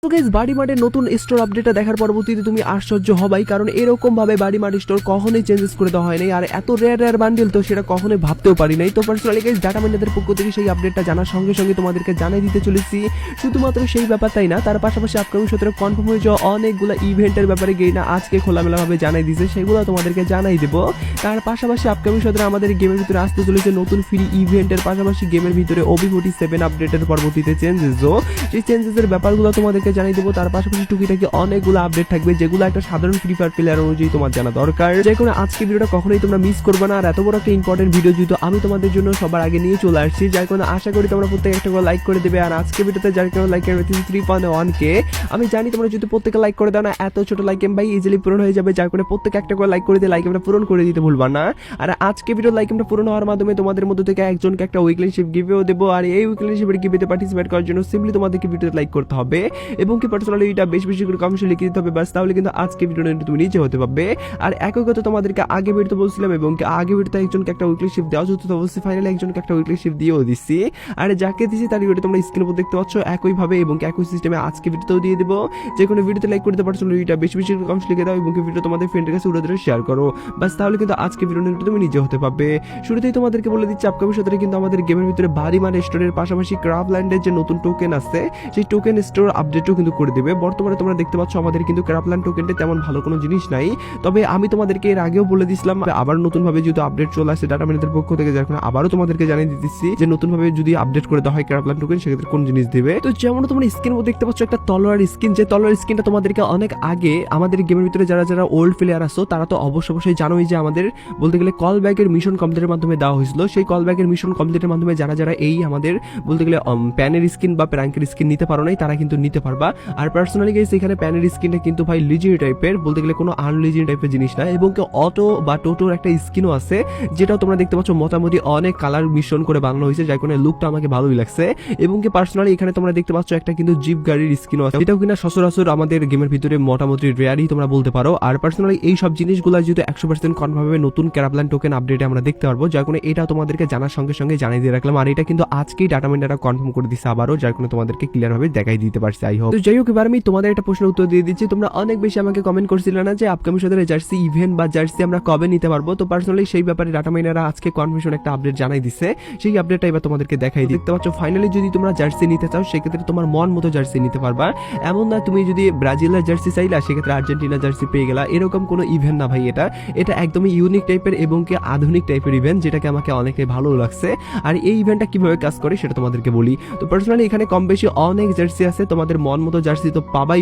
তো গাইস বাড়ি মার্টের নতুন স্টোর আপডেটটা দেখার পরবর্তীতে তুমি আশ্চর্য হবাই, কারণ এরকম ভাবে বাড়ি মার্ট স্টোর কখনোই চেঞ্জেস করে দেওয়া হয় নাই। আর এত রেয়ার বান্ডেল তো সেটা কখনোই ভাবতেও পারি নাই। তো পার্সোনালি গাইস ডাটা মাইনারদের পক্ষ থেকে সেই আপডেটটা জানার সঙ্গে সঙ্গে তোমাদেরকে জানিয়ে দিতে চলেছি। শুধুমাত্র সেই ব্যাপারটাই না, তার পাশাপাশি আপকামিং সূত্রে কনফার্ম হয়ে যাওয়া অনেকগুলো ইভেন্টের ব্যাপারে গেইনা আজকে খোলামেলাভাবে জানাই দিয়েছে, সেগুলো তোমাদেরকে জানাই দেবো। তার পাশাপাশি আপকামিং সূত্রে আমাদের গেমের ভিতরে আসতে চলেছে নতুন ফ্রি ইভেন্টের পাশাপাশি গেমের ভিতরে OB47 আপডেটের পরবর্তীতে চেঞ্জেসও, সেই চেঞ্জেসের ব্যাপারগুলো তোমাদেরকে জানিয়ে দেবো। তার পাশাপাশি টুকিটাকি অনেকগুলো আপডেট থাকবে যেগুলো একটা সাধারণ ফ্রি ফায়ার প্লেয়ার অনুযায়ী তোমার জানা দরকার। যে কোনো আজকে ভিডিওটা কখনোই তোমরা মিস করবে না। আর এত বড় একটা ইম্পর্টেন্ট ভিডিও যেহেতু আমি তোমাদের জন্য সবার আগে নিয়ে চলে আসছি, যার কারণে আশা করি তোমরা প্রত্যেক একটা করে লাইক করে দেবে। আর আজকে ভিডিওতে যার কারণে লাইক করবে 3.1K। আমি জানি তোমরা যদি প্রত্যেকে লাইক করে দাও না, এত ছোট লাইক ভাই ইজিলি পূরণ হয়ে যাবে, যার কারণে প্রত্যেক একটা করে লাইক করে দিয়ে লাইক আমরা পূরণ করে দিতে ভুলবা না। আর আজকে ভিডিও লাইক আমরা পূরণ হওয়ার মাধ্যমে তোমাদের মধ্যে থেকে একজনকে একটা উইকলি শিপ গিভেও দেবো। আর এই উইকলি শিপের গিভেতে পার্টিসিপেট করার জন্য সিম্পলি তোমাদেরকে ভিডিওতে লাইক করতে হবে এবং কি পার্সোনালি এটা বেশি বেশি করে কমেন্টে লিখে দিতে হবে, বাস তাহলে কিন্তু আজকে ভিডিওটা তুমি নিজে হতে পারবে। আর একই কথা তোমাদেরকে আগে ভিডিওতে বলছিলাম এবং কি আগে ভিডিওতে একজনকে একটা উইকলি শিপ দেওয়া যেত, তো অবশ্যই ফাইনালি একজনকে একটা উইকলি শিপ দিয়েও দিচ্ছি। আর যাকে দিচ্ছি তার ভিডিও তোমরা স্ক্রিনের উপর দেখতে পাচ্ছ একইভাবে এবং একই সিস্টেমে আজকে ভিডিওতেও দিয়ে দেবো। যে কোনো ভিডিওতে লাইক করতে পারছো, এটা বেশি বেশি কমেন্টস লিখে দাও এবং ভিডিও তোমাদের ফ্রেন্ডের কাছে উড়ে ধরে শেয়ার করো, বাস তাহলে কিন্তু আজকে ভিডিওটা তুমি নিজে হতে পারবে। শুরুতেই তোমাদেরকে বলে দিচ্ছি আপকামিং সাথে কিন্তু আমাদের গেমের ভিতরে বাড়ি মার্ট স্টোরের পাশাপাশি ক্রাফল্যান্ডের যে নতুন টোকেন আছে সেই টোকেন স্টোর আপডেটও কিন্তু করে দেবে। বর্তমানে তোমরা দেখতে পাচ্ছ আমাদের কিন্তু ক্রাফল্যান্ড টোকেনটা তেমন ভালো কোনো জিনিস নাই, তবে আমি তোমাদেরকে এর আগেও বলে দিয়েছিলাম আবার নতুন ভাবে যেহেতু আপডেট চলে আসছে ডাটা মাইনারদের পক্ষ থেকে, যার কারণে আবারও তোমাদেরকে জানিয়ে দিতেছি যে নতুন ভাবে যদি আপডেট করে দেওয়া হয় ক্রাফল্যান্ড টোকেন সেক্ষেত্রে কোন জিনিস দিবে। তো যেমন তোমরা স্ক্রিন মধ্যে দেখতে পাচ্ছ একটা তলোয়ার স্কিন, যে তলোয়ার স্কিনটা তোমাদেরকে অনেক আগে আমাদের গেমের ভিতরে যারা যারা ওল্ড প্লেয়ার আসো তারা তো অবশ্যই জানোই যে আমাদের বলতে গেলে কল ব্যাকের মিশন কমপ্লিটের মাধ্যমে দেওয়া হয়েছিল। সেই কল ব্যাকের মিশন কমপ্লিটের মাধ্যমে যারা যারা এই আমাদের বলতে গেলে প্যানের স্কিন বা প্র্যাঙ্কের স্কিন নিতে পারো নাই তারা কিন্তু নিতে পারবা। আর পার্সোনালি গাইস এখানে প্যানের স্কিনটা কিন্তু ভাই লিজেন্ডারি টাইপের, বলতে গেলে কোনো আনলিজেন্ডারি টাইপের জিনিস না, এবং অটো বা টোটোর একটা স্কিনও আছে যেটাও তোমরা দেখতে পাচ্ছ মোটামুটি অনেক কালার মিশ্রণ করে বানানো হয়েছে, যার কারণে লুকটা আমাকে ভালোই লাগছে। এবং কি পার্সোনালি এখানে তোমরা দেখতে পাচ্ছ একটা কিন্তু জিপ গাড়ির স্কিনও আছে, এটাও কিনা সচরাচর আমাদের গেমের ভিতরে মোটামুটি রেয়ারই তোমরা বলতে পারো। আর পার্সোনালি এই সব জিনিসগুলো যেহেতু 100% কনফার্ম ভাবে নতুন ক্রাফল্যান্ড টোকেন আপডেটে আমরা দেখতে পারবো, যার কারণে এটা তোমাদেরকে জানার সঙ্গে সঙ্গে জানিয়ে দিয়ে রাখলাম। আর এটা কিন্তু আজকেই ডাটা মাইনাররা কনফার্ম করে দিচ্ছে আবারও, যার কারণে তোমাদেরকে ক্লিয়ার ভাবে দেখাই দিতে পারছি। I hope. তো যাই হোক এবার আমি তোমাদের একটা প্রশ্নের উত্তর দিয়ে দিচ্ছি। তোমরা অনেক বেশি আমাকে কমেন্ট করছিলে না যে আপকামিং সদরে জার্সি ইভেন্ট বা জার্সি আমরা কবে নিতে পারবো, তো পার্সোনালি সেই ব্যাপারে ডাটা মাইনাররা আজকে কনফার্মেশন একটা আপডেট জানাই দিচ্ছে, সেই আপডেটটা এবার তোমাদেরকে দেখাই দেখতে পাচ্ছ। ফাইনালি যদি তোমরা জার্সি নিতে চাও সেক্ষেত্রে তোমার মন মতো জার্সি নিতে পারবা, এমন না তুমি যদি ব্রাজিলের জার্সি চাইলা সেক্ষেত্রে আর্জেন্টিনা জার্সি পেয়ে গেলা, এরকম কোনো ইভেন্ট না ভাই। এটা একদমই ইউনিক টাইপের এবং কি আধুনিক টাইপের ইভেন্ট, যেটাকে আমাকে অনেকটাই ভালো লাগছে। আর এই ইভেন্টটা কিভাবে কাজ করে সেটা তোমাদেরকে বলি। তো পার্সোনালি এখানে কম বেশি অনেক জার্সি আছে, তোমাদের মন মতো জার্সি তো পাবা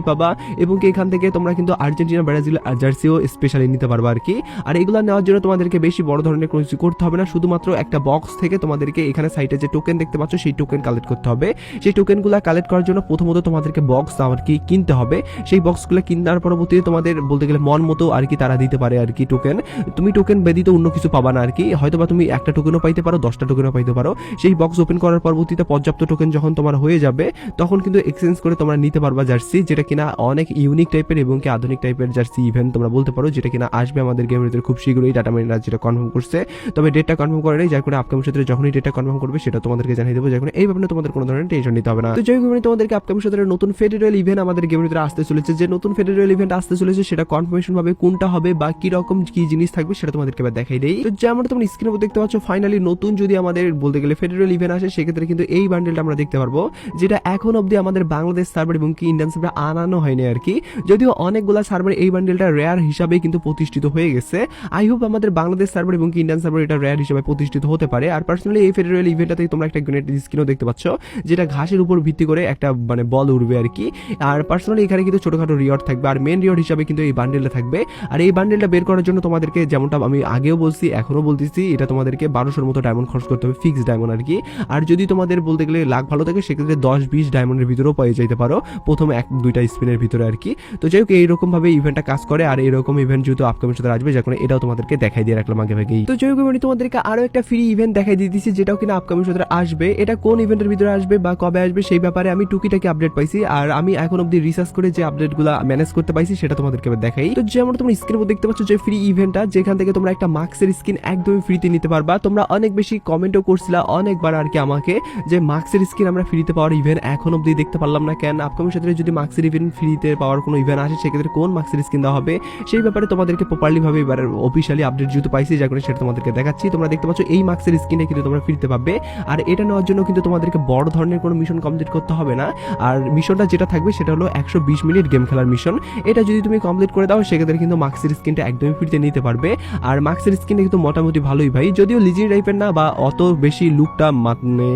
এবং কি এখান থেকে তোমরা কিন্তু আর্জেন্টিনা ব্রাজিল জার্সিও স্পেশালি নিতে পারবা আর কি। আর এগুলো নেওয়ার জন্য তোমাদেরকে বেশি বড় ধরনের কোনো কিছু করতে হবে না, শুধুমাত্র একটা বক্স থেকে তোমাদেরকে এখানে সাইটে যে টোকেন দেখতে পাচ্ছ সেই টোকেন কালেক্ট করতে হবে। সেই টোকেনগুলো কালেক্ট করার জন্য প্রথমত তোমাদেরকে বক্স আর কি কিনতে হবে। সেই বক্সগুলো কিনার পরবর্তীতে তোমাদের বলতে গেলে মন মতো আর কি তারা দিতে পারে আর কি টোকেন। তুমি টোকেন ব্যতীত অন্য কিছু পাবা না আর কি, হয়তো বা তুমি একটা টোকেনও পাইতে পারো, 10টা টোকেনও পাইতে পারো। সেই বক্স ওপেন করার পরবর্তীতে পর্যাপ্ত টোকেন যখন তোমার হয়ে যাবে তখন কিন্তু এক্সচেঞ্জ করে তোমরা নিতে পারবা জার্সি, যেটা কিনা অনেক ইউনিক টাইপের এবং কি আধুনিক টাইপের জার্সি ইভেন্ট তোমরা বলতে পারো, যেটা কিনা আসবে আমাদের গেমের ভিতরে খুব শীঘ্রই। ডাটা মাইনাররা যেটা কনফার্ম করছে, তবে ডেটটা কনফার্ম করে নেই, যার কারণে আপকামিং সূত্রে যখনই ডেটটা কনফার্ম করবে সেটা তোমাদেরকে জানিয়ে দেবো, যার কারণে এই ব্যাপারে তোমাদের কোনো ধরনের টেনশন নিতে হবে না। তো যাই হোক তোমাদেরকে আপকামিং সূত্রে নতুন ফেডারেল ইভেন্ট আমাদের গেমের ভিতরে আসতে চলেছে, যে নতুন ফেডারেল ইভেন্ট আসতে চলেছে সেটা কনফার্মেশন ভাবে কোনটা হবে বা কি রকম কি জিনিস থাকবে সেটা তোমাদেরকে এবার দেখাই দেই। তো যেমন তোমরা স্ক্রিনের উপর দেখতে পাচ্ছ ফাইনালি নতুন যদি আমাদের বলতে গেলে ফেডারেল ইভেন্ট আসে সেক্ষেত্রে কিন্তু এই বান্ডেলটা আমরা দেখতে পারবো, যেটা এখন অবধি আমাদের বাংলাদেশ সার্ভার এবং কি ইন্ডিয়ান সার্ভারে আনানো হয়নি আর কি, যদিও অনেকগুলা সার্ভার এই বান্ডেলটা রেয়ার হিসাবে কিন্তু প্রতিষ্ঠিত হয়ে গেছে। আই হোপ আমাদের বাংলাদেশ সার্ভার এবং কি ইন্ডিয়ান সার্ভার এটা রেয়ার হিসাবে প্রতিষ্ঠিত হতে পারে। আর পার্সোনালি এই ফেডারেল ইভেন্টটাতে তোমরা একটা গ্রেনেড স্কিনও দেখতে পাচ্ছ, যেটা ঘাসের উপর ভিত্তি করে একটা মানে বল উড়বে আর কি। আর পার্সোনালি এখানে কিন্তু ছোটখাটো রিওয়ার্ড থাকবে, আর মেন রিওয়ার্ড হিসাবে কিন্তু এই বান্ডেলটা থাকবে। আর এই বান্ডেলটা বের করার জন্য তোমাদেরকে যেমনটা আমি আগেও বলছি এখনো বলতেছি, এটা তোমাদেরকে 1200-র মতো ডায়মন্ড খরচ করতে হবে, ফিক্স ডায়মন্ড আর কি। আর যদি তোমাদের বলতে গেলে লাখ ভালো থাকে সেক্ষেত্রে 10-20 ডায়মন্ডের ভিতরেও পেয়ে যেতে পারো প্রথম 1-2টা স্পিনের ভিতরে আর কি। তো যাই হোক এইরকম ভাবে ইভেন্টটা কাজ করে, আর এরকম ইভেন্ট যেহেতু আপকামিং সাথে আসবে যার কারণে এটাও তোমাদেরকে দেখাই দিয়ে রাখলাম আগে ভাগেই। তো যাই হোক আমি তোমাদেরকে আরো একটা ফ্রি ইভেন্ট দেখাই দিয়ে দিচ্ছি, যেটাও কিনা আপকামিং সাথে আসবে। এটা কোন ইভেন্টের ভিতরে আসবে বা কবে আসবে সেই ব্যাপারে আমি টুকিটাকি আপডেট পাইছি, আর আমি এখন অব্দি রিসার্চ করে যে আপডেটগুলো ম্যানেজ করতে পাইছি সেটা তোমাদেরকে দেখাই। তো যেমন তোমরা স্ক্রিনে দেখতে পাচ্ছ যে ফ্রি ইভেন্টটা, যেখান থেকে তোমরা একটা মাস্কের স্কিন একদমই ফ্রিতে নিতে পারবা। তোমরা অনেক বেশি কমেন্টও করছিলা অনেকবার আর কি আমাকে যে মাস্কের স্কিন আমরা ফ্রিতে পাওয়ার ইভেন্ট এখন অব্দি দেখতে পারলাম না কেন, আপকামিং সাথে যদি মার্কসের ইভেন্ট ফ্রিতে পাওয়ার কোনো ইভেন্ট আসে সেক্ষেত্রে কোন মার্কসের স্কিন দেওয়া হবে সেই ব্যাপারে তোমাদেরকে প্রপারলি ভাবে এবার অফিসিয়ালি আপডেট যেহেতু পাইছি যার কারণে সেটা তোমাদেরকে দেখাচ্ছি। তোমরা দেখতে পাচ্ছ এই মার্কসের স্কিনটা কিন্তু তোমরা ফ্রিতে পাবে, আর এটা নেওয়ার জন্য কিন্তু তোমাদেরকে বড় ধরনের কোনো মিশন কমপ্লিট করতে হবে না। আর মিশনটা যেটা থাকবে সেটা হলো 120 মিনিট গেম খেলার মিশন। এটা যদি তুমি কমপ্লিট করে দাও সেক্ষেত্রে কিন্তু মার্কসের স্কিনটা একদমই ফ্রিতে নিতে পারবে। আর মার্কসের স্কিনটা কিন্তু মোটামুটি ভালোই ভাই, যদিও লিজেন্ড টাইপের না বা অত বেশি লুকটা মানে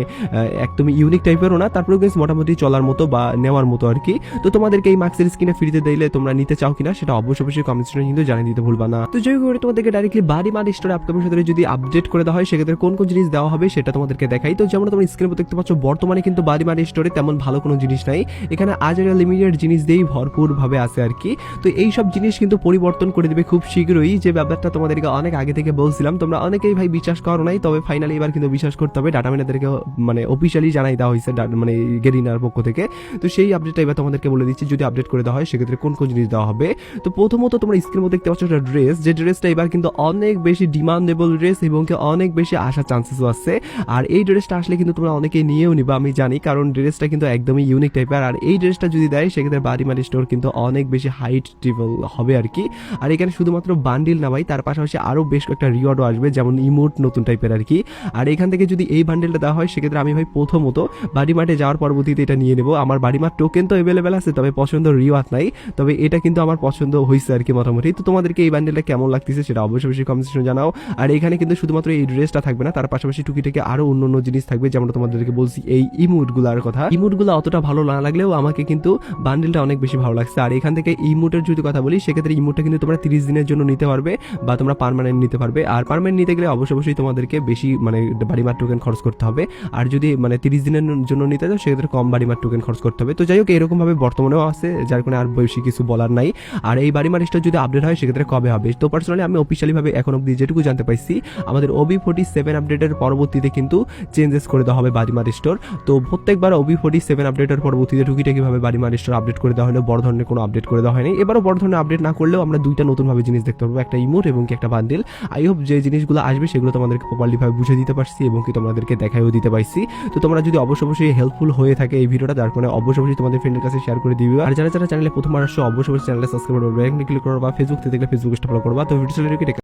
একদমই ইউনিক টাইপেরও না, তারপরেও কিন্তু মোটামুটি চলার মতো বা নেওয়ার মতো আর কি। তো তোমাদেরকে এই মার্কসের স্কিনটা ফ্রিতে দিলে তোমরা নিতে চাও কিনা সেটা অবশ্যই কমেন্ট সেকশনে কিন্তু জানিয়ে দিতে ভুলবা না। তো যাই হোক তোমাদেরকে ডাইরেক্টলি বাড়ি মার স্টোরে আপকামিং সাথে যদি আপডেট করে দেওয়া হয় সেক্ষেত্রে কোন কোন জিনিস দেওয়া হবে সেটা তোমাদেরকে দেখাই। তো যেমন তোমরা স্ক্রিনে দেখতে পাচ্ছ বর্তমানে কিন্তু বাড়ি মার স্টোরে তেমন ভালো কোনো জিনিস নাই, এখানে আজেরা লিমিটেড জিনিস দিয়েই ভরপুর ভাবে আছে আর কি। তো এই সব জিনিস কিন্তু পরিবর্তন করে দিবে খুব শীঘ্রই, যে ব্যাপারটা তোমাদেরকে অনেক আগে থেকে বলছিলাম, তোমরা অনেকেই ভাই বিশ্বাস করো নাই, তবে ফাইনালি এবার কিন্তু বিশ্বাস করতে হবে। ডাটা মাইনারদেরকে মানে অফিসিয়ালি জানাই দেওয়া হয়েছে মানে গেরিনার পক্ষ থেকে। তো সেই আপডেটটা এবার তোমাদেরকে বলে দিচ্ছি যদি আপডেট করে দেওয়া হয় সেক্ষেত্রে কোন কোন জিনিস দেওয়া হবে। তো প্রথমত তোমরা স্ক্রিনের মধ্যে দেখতে পাচ্ছ একটা ড্রেস, যে ড্রেসটা এবার কিন্তু অনেক বেশি ডিমান্ডেবল ড্রেস এবং কি অনেক বেশি আসার চান্সেসও আছে। আর এই ড্রেসটা আসলে কিন্তু তোমরা অনেকেই নিয়েও নিবা আমি জানি, কারণ ড্রেসটা কিন্তু একদমই ইউনিক টাইপের। আর এই ড্রেসটা যদি দেয় সেক্ষেত্রে বাড়ি মারি স্টোর কিন্তু অনেক বেশি হাইট টেবল হবে আর কি। আর এখানে শুধুমাত্র বান্ডিল না ভাই, তার পাশাপাশি আরও বেশ কয়েকটা রিওয়ার্ডও আসবে, যেমন ইমোট নতুন টাইপের আর কি। আর এখান থেকে যদি এই বান্ডেলটা দেওয়া হয় সেক্ষেত্রে আমি ভাই প্রথমত বাড়ি মাঠে যাওয়ার পরবর্তীতে এটা নিয়ে নেবো। আমার বাড়ি মাঠ টোকেন তো অ্যাভেলেবেল আছে, তবে পছন্দ রিওয়ার্ড নাই, তবে এটা কিন্তু আমার পছন্দ হয়েছে আর কি মোটামুটি। তো তোমাদেরকে এই বান্ডেলটা কেমন লাগতেছে সেটা অবশ্যই কমেন্ট সেকশনে জানাও। আর এখানে কিন্তু শুধুমাত্র এই ড্রেসটা থাকবে না, তার পাশাপাশি টুকিটাকি আরো অন্য জিনিস থাকবে, যেমন তোমাদেরকে বলছি এই ইমোটগুলোর কথা। ইমোটগুলো অতটা ভালো না লাগলেও আমাকে কিন্তু বান্ডেলটা অনেক বেশি ভালো লাগছে। আর এখান থেকে ইমোটের যদি কথা বলি সেক্ষেত্রে ইমোটটা কিন্তু তোমরা 30 দিনের জন্য নিতে পারবে বা তোমরা পার্মানেন্ট নিতে পারবে। আর পার্মানেন্ট নিতে গেলে অবশ্যই তোমাদেরকে বেশি মানে বাড়িমার টোকেন খরচ করতে হবে, আর যদি মানে 30 দিনের জন্য নিতে চাও সেক্ষেত্রে কম বাড়িমার টোকেন খরচ করতে হবে। তো যাই হোক এরকম ভাবে বর্তমানেও আছে, যার কারণে আর বেশি কিছু বলার নাই। আর এই বাড়িমার স্টোর যদি আপডেট হয় সেক্ষেত্রে কবে হবে, তো পার্সোনালি আমি অফিসিয়ালি ভাবে এখন অব্দি যেটুকু জানতে পাইছি আমাদের OB47 আপডেটের পরবর্তীতে কিন্তু চেঞ্জেস করে দেওয়া হবে বাড়িমার স্টোর। তো প্রত্যেকবার OB47 আপডেটের পরবর্তীতে টুকিটাকি ভাবে বাড়িমার স্টোর আপডেট করে দেওয়া হলো, বড় ধরনের কোনো আপডেট করে দেওয়া হয়নি। এবারও বড় ধরনের আপডেট না করলেও আমরা দুইটা নতুন ভাবে জিনিস দেখতে পারবো, একটা ইমোট এবং কি একটা বান্ডেল। আই হোপ যে জিনিসগুলো আসবে সেগুলো তোমাদেরকে প্রপারলি ভাবে বুঝে দিতে পারছি এবং কি তোমাদেরকে দেখাইও দিতে পারছি। তো তোমরা যদি অবশ্যই হেল্পফুল হয়ে থাকে এই ভিডিওটা, যার কারণে অবশ্যই তোমাদের ফ্রেন্ডের কাছে শেয়ার করে দিবে। আর যারা চ্যানেলে প্রথমবার আসছো অবশ্যই চ্যানেলে সাবস্ক্রাইব করবে, ক্লিক করবা, ফেসবুক থেকে দেখলে ফেসবুক ফলো করবা। তো ভিডিও